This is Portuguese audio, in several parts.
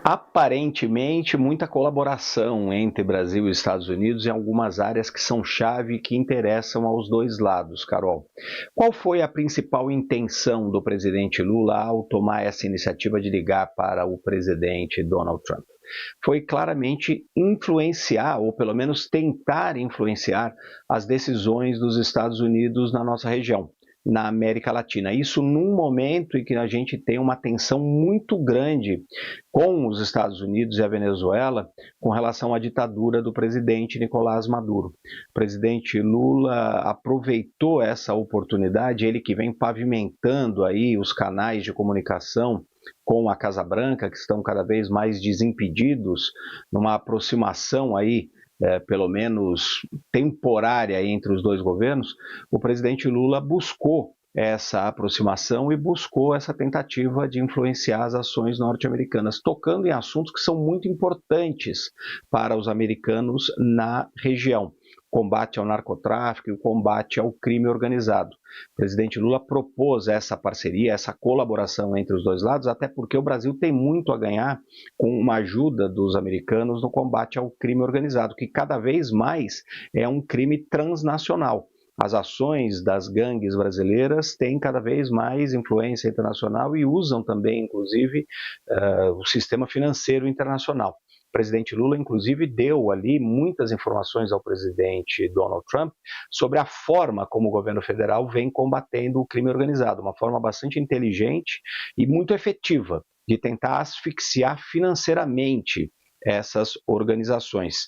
Aparentemente, muita colaboração entre Brasil e Estados Unidos em algumas áreas que são chave e que interessam aos dois lados, Carol. Qual foi a principal intenção do presidente Lula ao tomar essa iniciativa de ligar para o presidente Donald Trump? Foi claramente influenciar, ou pelo menos tentar influenciar, as decisões dos Estados Unidos na nossa região, na América Latina. Isso num momento em que a gente tem uma tensão muito grande com os Estados Unidos e a Venezuela com relação à ditadura do presidente Nicolás Maduro. O presidente Lula aproveitou essa oportunidade, ele que vem pavimentando aí os canais de comunicação com a Casa Branca, que estão cada vez mais desimpedidos numa aproximação aí pelo menos temporária entre os dois governos, o presidente Lula buscou essa aproximação e buscou essa tentativa de influenciar as ações norte-americanas, tocando em assuntos que são muito importantes para os americanos na região. Combate ao narcotráfico e o combate ao crime organizado. O presidente Lula propôs essa parceria, essa colaboração entre os dois lados, até porque o Brasil tem muito a ganhar com uma ajuda dos americanos no combate ao crime organizado, que cada vez mais é um crime transnacional. As ações das gangues brasileiras têm cada vez mais influência internacional e usam também, inclusive, o sistema financeiro internacional. O presidente Lula, inclusive, deu ali muitas informações ao presidente Donald Trump sobre a forma como o governo federal vem combatendo o crime organizado, uma forma bastante inteligente e muito efetiva de tentar asfixiar financeiramente essas organizações.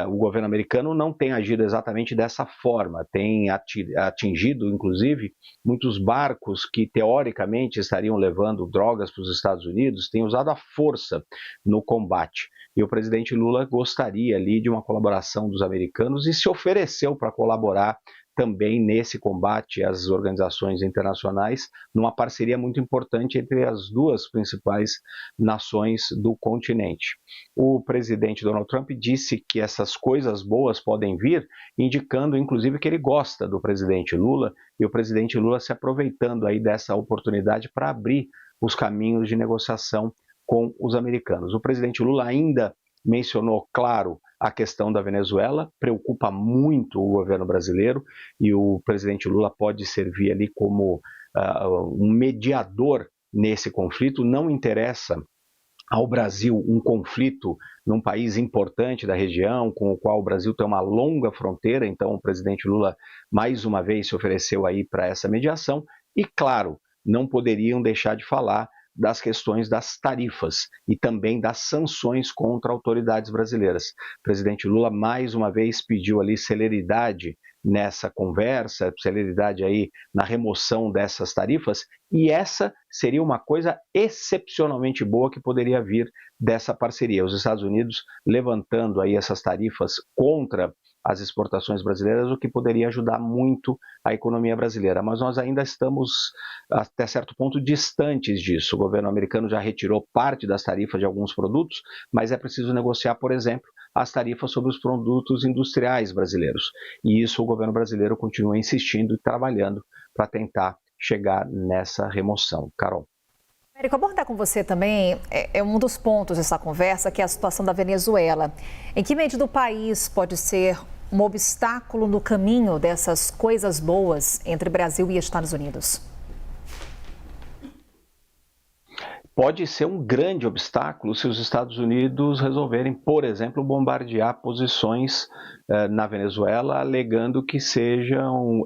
O governo americano não tem agido exatamente dessa forma, tem atingido, inclusive, muitos barcos que teoricamente estariam levando drogas para os Estados Unidos, tem usado a força no combate. E o presidente Lula gostaria ali de uma colaboração dos americanos e se ofereceu para colaborar também nesse combate às organizações internacionais, numa parceria muito importante entre as duas principais nações do continente. O presidente Donald Trump disse que essas coisas boas podem vir, indicando inclusive que ele gosta do presidente Lula, e o presidente Lula se aproveitando aí dessa oportunidade para abrir os caminhos de negociação com os americanos. O presidente Lula ainda mencionou, claro, a questão da Venezuela, preocupa muito o governo brasileiro e o presidente Lula pode servir ali como um mediador nesse conflito. Não interessa ao Brasil um conflito num país importante da região, com o qual o Brasil tem uma longa fronteira, então o presidente Lula mais uma vez se ofereceu aí para essa mediação e, claro, não poderiam deixar de falar das questões das tarifas e também das sanções contra autoridades brasileiras. O presidente Lula mais uma vez pediu ali celeridade nessa conversa, celeridade aí na remoção dessas tarifas, e essa seria uma coisa excepcionalmente boa que poderia vir dessa parceria. Os Estados Unidos levantando aí essas tarifas contra as exportações brasileiras, o que poderia ajudar muito a economia brasileira. Mas nós ainda estamos, até certo ponto, distantes disso. O governo americano já retirou parte das tarifas de alguns produtos, mas é preciso negociar, por exemplo, as tarifas sobre os produtos industriais brasileiros. E isso o governo brasileiro continua insistindo e trabalhando para tentar chegar nessa remoção. Carol. Érico, abordar com você também é um dos pontos dessa conversa, que é a situação da Venezuela. Em que medida o país pode ser um obstáculo no caminho dessas coisas boas entre Brasil e Estados Unidos? Pode ser um grande obstáculo se os Estados Unidos resolverem, por exemplo, bombardear posições na Venezuela, alegando que sejam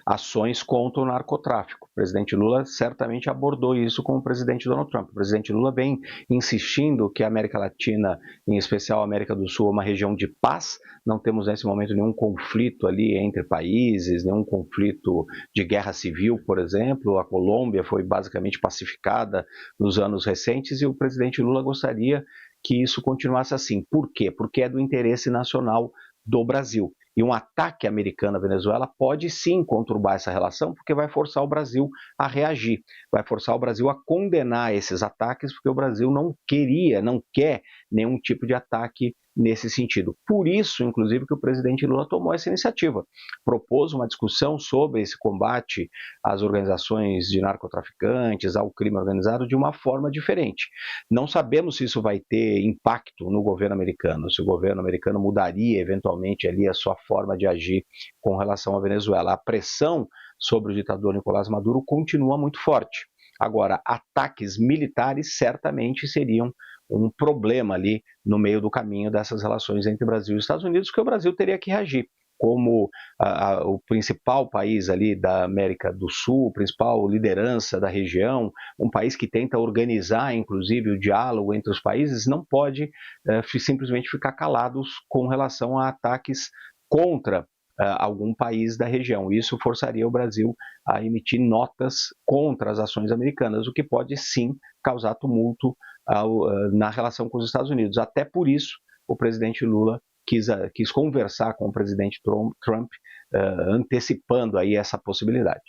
ações contra o narcotráfico. O presidente Lula certamente abordou isso com o presidente Donald Trump. O presidente Lula vem insistindo que a América Latina, em especial a América do Sul, é uma região de paz. Não temos nesse momento nenhum conflito ali entre países, nenhum conflito de guerra civil, por exemplo. A Colômbia foi basicamente pacificada nos anos recentes e o presidente Lula gostaria que isso continuasse assim. Por quê? Porque é do interesse nacional do Brasil. E um ataque americano à Venezuela pode sim conturbar essa relação, porque vai forçar o Brasil a reagir, vai forçar o Brasil a condenar esses ataques, porque o Brasil não quer nenhum tipo de ataque nesse sentido. Por isso, inclusive, que o presidente Lula tomou essa iniciativa, propôs uma discussão sobre esse combate às organizações de narcotraficantes, ao crime organizado, de uma forma diferente. Não sabemos se isso vai ter impacto no governo americano, se o governo americano mudaria eventualmente ali a sua forma de agir com relação à Venezuela. A pressão sobre o ditador Nicolás Maduro continua muito forte. Agora, ataques militares certamente seriam um problema ali no meio do caminho dessas relações entre Brasil e Estados Unidos, que o Brasil teria que reagir. Como o principal país ali da América do Sul, principal liderança da região, um país que tenta organizar, inclusive, o diálogo entre os países, não pode simplesmente ficar calados com relação a ataques contra algum país da região. Isso forçaria o Brasil a emitir notas contra as ações americanas, o que pode sim causar tumulto na relação com os Estados Unidos. Até por isso, o presidente Lula quis conversar com o presidente Trump, antecipando aí essa possibilidade.